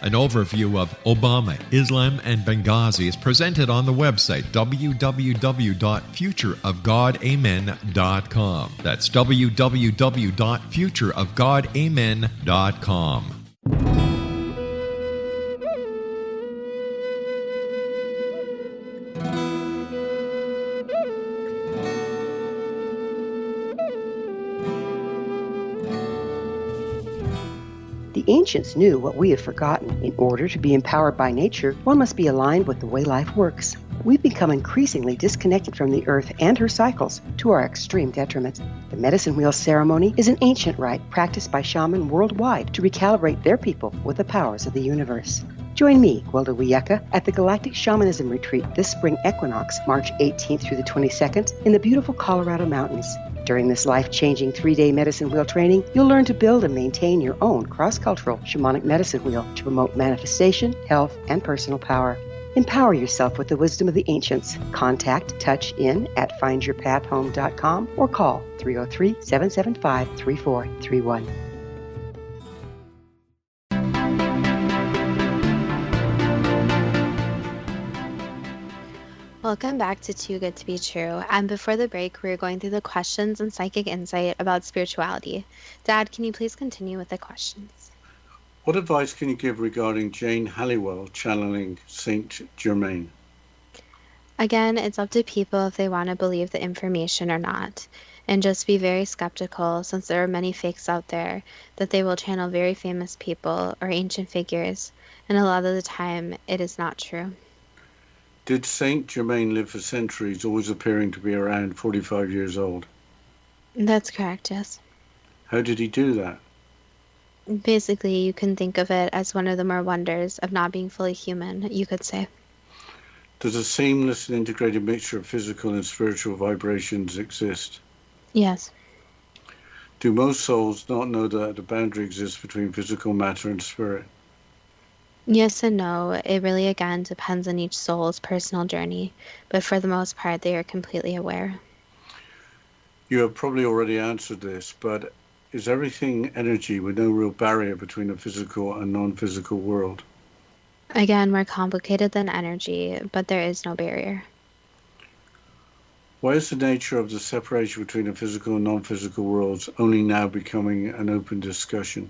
An overview of Obama, Islam, and Benghazi is presented on the website www.futureofgodamen.com. That's www.futureofgodamen.com. The ancients knew what we have forgotten. In order to be empowered by nature, one must be aligned with the way life works. We've become increasingly disconnected from the earth and her cycles, to our extreme detriment. The medicine wheel ceremony is an ancient rite practiced by shamans worldwide to recalibrate their people with the powers of the universe. Join me, Gwilda Wiyaka, at the Galactic Shamanism Retreat this spring equinox, March 18th through the 22nd, in the beautiful Colorado Mountains. During this life-changing 3-day medicine wheel training, you'll learn to build and maintain your own cross-cultural shamanic medicine wheel to promote manifestation, health, and personal power. Empower yourself with the wisdom of the ancients. Contact Touch In at findyourpathhome.com or call 303-775-3431. Welcome back to Too Good to Be True. And before the break, we were going through the questions and psychic insight about spirituality. Dad, can you please continue with the questions? What advice can you give regarding Jane Halliwell channeling Saint Germain? Again, it's up to people if they want to believe the information or not. And just be very skeptical, since there are many fakes out there, that they will channel very famous people or ancient figures. And a lot of the time, it is not true. Did Saint Germain live for centuries, always appearing to be around 45 years old? That's correct, yes. How did he do that? Basically, you can think of it as one of the more wonders of not being fully human, you could say. Does a seamless and integrated mixture of physical and spiritual vibrations exist? Yes. Do most souls not know that a boundary exists between physical matter and spirit? Yes and no. It really, again, depends on each soul's personal journey, but for the most part, they are completely aware. You have probably already answered this, but is everything energy with no real barrier between the physical and non-physical world? Again, more complicated than energy, but there is no barrier. Why is the nature of the separation between the physical and non-physical worlds only now becoming an open discussion?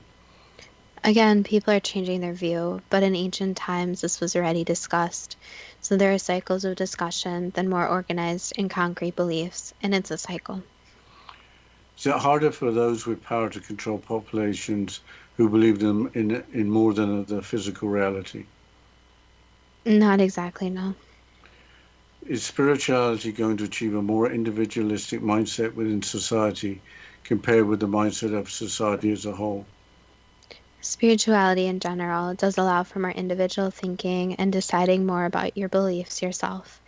Again, people are changing their view, but in ancient times this was already discussed. So there are cycles of discussion, then more organized and concrete beliefs, and it's a cycle. Is it harder for those with power to control populations who believe them in more than the physical reality? Not exactly, no. Is spirituality going to achieve a more individualistic mindset within society compared with the mindset of society as a whole? Spirituality in general does allow for more individual thinking and deciding more about your beliefs yourself.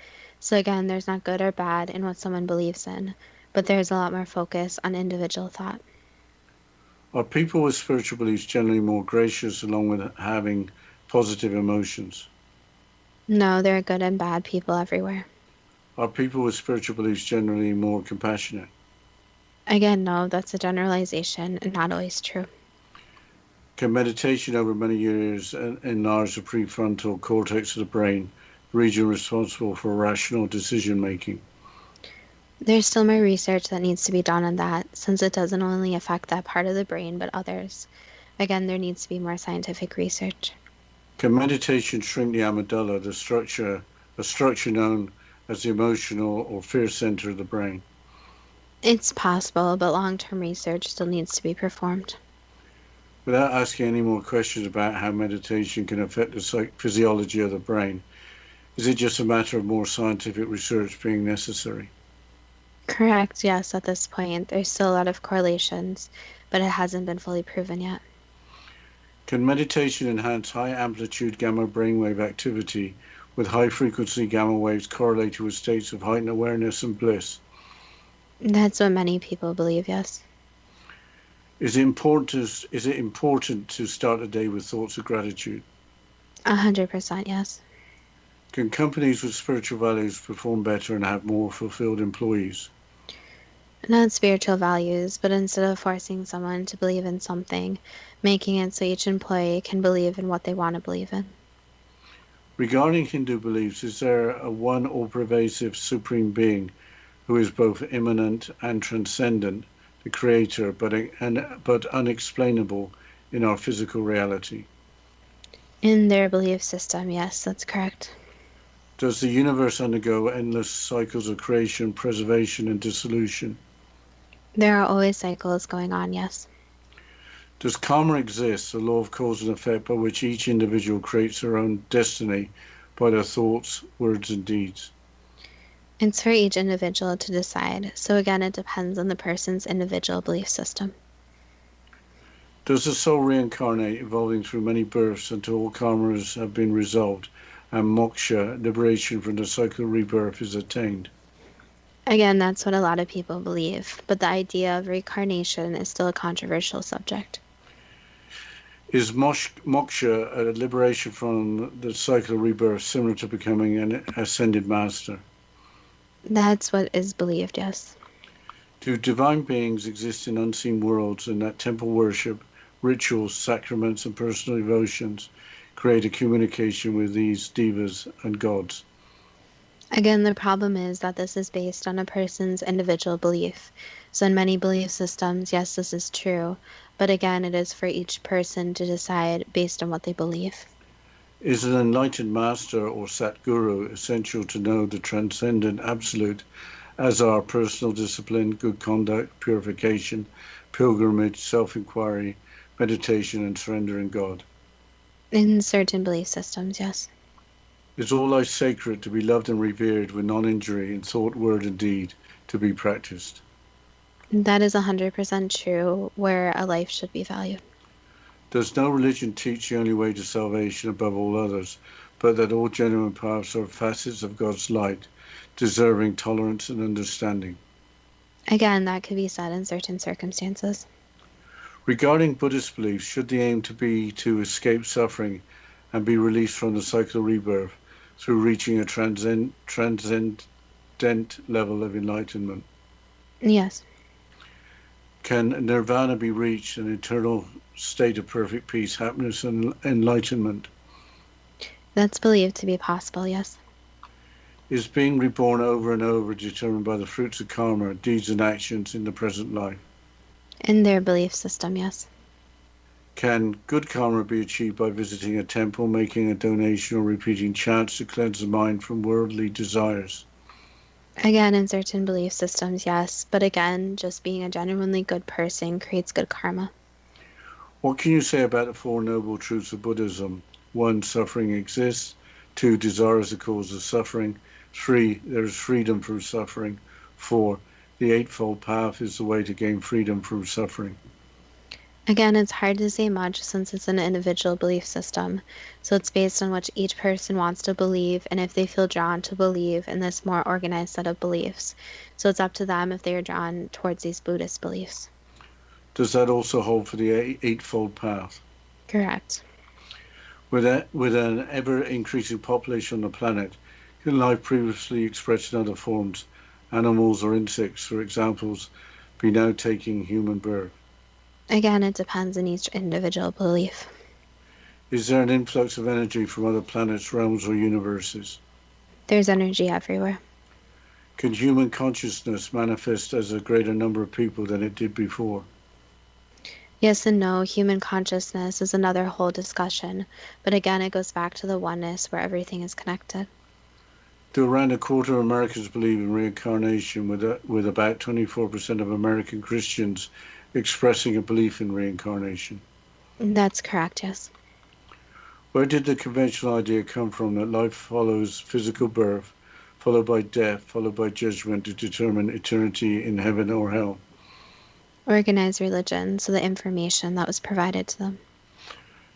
So again, there's not good or bad in what someone believes in, but there's a lot more focus on individual thought. Are people with spiritual beliefs generally more gracious along with having positive emotions? No, there are good and bad people everywhere. Are people with spiritual beliefs generally more compassionate? Again, no, that's a generalization and not always true. Can meditation over many years enlarge the prefrontal cortex of the brain, the region responsible for rational decision making? There's still more research that needs to be done on that, since it doesn't only affect that part of the brain, but others. Again, there needs to be more scientific research. Can meditation shrink the amygdala, a structure known as the emotional or fear center of the brain? It's possible, but long-term research still needs to be performed. Without asking any more questions about how meditation can affect the physiology of the brain, is it just a matter of more scientific research being necessary? Correct, yes, at this point. There's still a lot of correlations, but it hasn't been fully proven yet. Can meditation enhance high amplitude gamma brainwave activity with high frequency gamma waves correlated with states of heightened awareness and bliss? That's what many people believe, yes. Is it important to start a day with thoughts of gratitude? 100% yes. Can companies with spiritual values perform better and have more fulfilled employees? Not spiritual values, but instead of forcing someone to believe in something, making it so each employee can believe in what they want to believe in. Regarding Hindu beliefs, is there a one all pervasive supreme being who is both immanent and transcendent, the creator, but unexplainable in our physical reality? In their belief system, yes, that's correct. Does the universe undergo endless cycles of creation, preservation, and dissolution? There are always cycles going on, yes. Does karma exist, the law of cause and effect by which each individual creates their own destiny by their thoughts, words, and deeds? It's for each individual to decide, so again, it depends on the person's individual belief system. Does the soul reincarnate, evolving through many births until all karmas have been resolved and moksha, liberation from the cycle of rebirth, is attained? Again, that's what a lot of people believe, but the idea of reincarnation is still a controversial subject. Is moksha, a liberation from the cycle of rebirth, similar to becoming an ascended master? That's what is believed, yes. Do divine beings exist in unseen worlds, and that temple worship, rituals, sacraments, and personal devotions create a communication with these devas and gods? Again, the problem is that this is based on a person's individual belief. So in many belief systems, yes, this is true, but again, it is for each person to decide based on what they believe. Is an enlightened master or Satguru essential to know the transcendent absolute as our personal discipline, good conduct, purification, pilgrimage, self-inquiry, meditation, and surrender in God? In certain belief systems, yes. Is all life sacred, to be loved and revered with non-injury in thought, word, and deed, to be practiced? That is 100% true, where a life should be valued. Does no religion teach the only way to salvation above all others, but that all genuine paths are facets of God's light, deserving tolerance and understanding? Again, that could be said in certain circumstances. Regarding Buddhist beliefs, should the aim be to escape suffering and be released from the cycle of rebirth through reaching a transcendent level of enlightenment? Yes. Can nirvana be reached, an eternal state of perfect peace, happiness, and enlightenment? That's believed to be possible, yes. Is being reborn over and over determined by the fruits of karma, deeds and actions in the present life? In their belief system, yes. Can good karma be achieved by visiting a temple, making a donation, or repeating chants to cleanse the mind from worldly desires? Again, in certain belief systems, yes. But again, just being a genuinely good person creates good karma. What can you say about the Four Noble Truths of Buddhism? 1. Suffering exists. 2. Desire is the cause of suffering. 3. There is freedom from suffering. 4. The Eightfold Path is the way to gain freedom from suffering. Again, it's hard to say much since it's an individual belief system. So it's based on what each person wants to believe and if they feel drawn to believe in this more organized set of beliefs. So it's up to them if they are drawn towards these Buddhist beliefs. Does that also hold for the Eightfold Path? Correct. With an ever-increasing population on the planet, can life previously expressed in other forms, animals or insects, for examples, be now taking human birth? Again, it depends on each individual belief. Is there an influx of energy from other planets, realms, or universes? There's energy everywhere. Can human consciousness manifest as a greater number of people than it did before? Yes and no, human consciousness is another whole discussion, but again, it goes back to the oneness where everything is connected. Do around a quarter of Americans believe in reincarnation, with about 24% of American Christians expressing a belief in reincarnation? That's correct, yes. Where did the conventional idea come from that life follows physical birth, followed by death, followed by judgment to determine eternity in heaven or hell? Organized religion, so the information that was provided to them.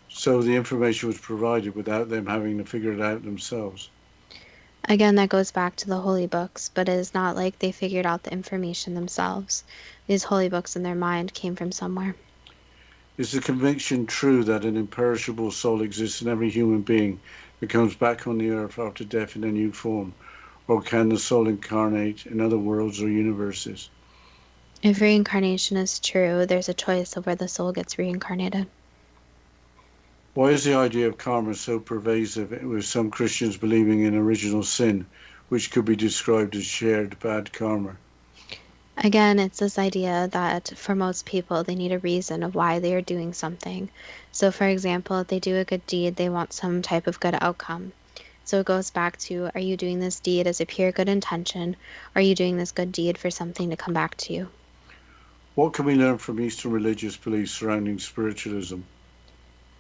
So the information was provided without them having to figure it out themselves. Again, that goes back to the holy books, but it is not like they figured out the information themselves. These holy books in their mind came from somewhere. Is the conviction true that an imperishable soul exists in every human being that comes back on the earth after death in a new form? Or can the soul incarnate in other worlds or universes? If reincarnation is true, there's a choice of where the soul gets reincarnated. Why is the idea of karma so pervasive, with some Christians believing in original sin, which could be described as shared bad karma? Again, it's this idea that for most people, they need a reason of why they are doing something. So, for example, if they do a good deed, they want some type of good outcome. So it goes back to, are you doing this deed as a pure good intention? Or are you doing this good deed for something to come back to you? What can we learn from Eastern religious beliefs surrounding spiritualism?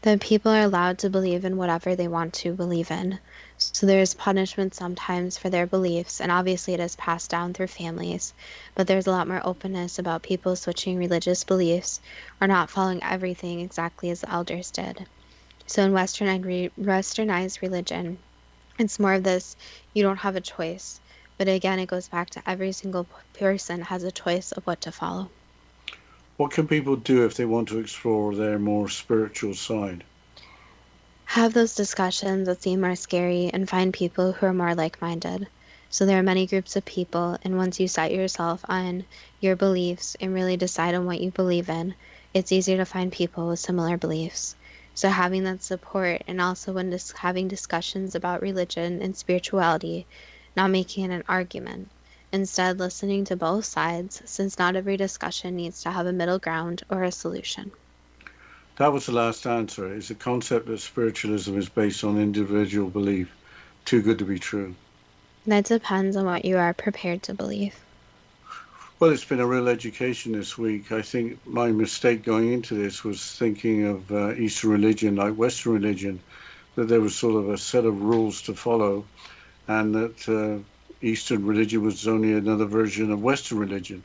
That people are allowed to believe in whatever they want to believe in. So there's punishment sometimes for their beliefs, and obviously it is passed down through families, but there's a lot more openness about people switching religious beliefs or not following everything exactly as the elders did. So in westernized religion, it's more of this, you don't have a choice. But again, it goes back to every single person has a choice of what to follow. What can people do if they want to explore their more spiritual side? Have those discussions that seem more scary and find people who are more like-minded. So there are many groups of people, and once you set yourself on your beliefs and really decide on what you believe in, it's easier to find people with similar beliefs. So having that support, and also when having discussions about religion and spirituality, not making it an argument. Instead, listening to both sides, since not every discussion needs to have a middle ground or a solution. That was the last answer. Is the concept that spiritualism is based on individual belief too good to be true? That depends on what you are prepared to believe. Well, it's been a real education this week. I think my mistake going into this was thinking of Eastern religion like Western religion, that there was sort of a set of rules to follow, and that Eastern religion was only another version of Western religion.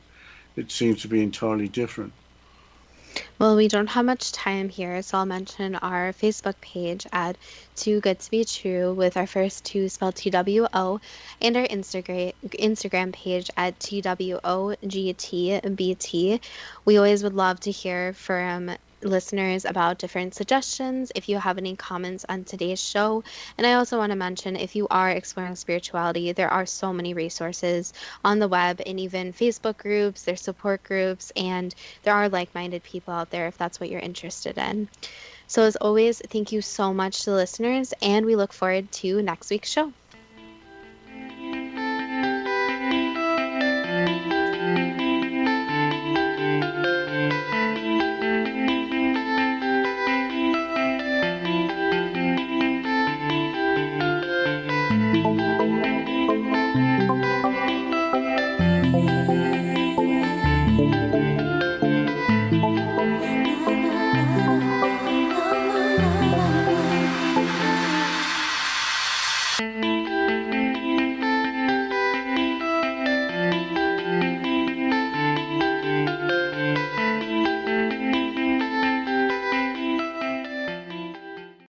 It seems to be entirely different. Well, we don't have much time here, so I'll mention our Facebook page at Too Good to Be True with our first two spelled TWO, and our Instagram page at TWOGTBT. We always would love to hear from listeners about different suggestions, if you have any comments on today's show. And I also want to mention, if you are exploring spirituality, there are so many resources on the web and even Facebook groups, there's support groups, and there are like-minded people out there if that's what you're interested in. So as always, thank you so much to the listeners, and we look forward to next week's show.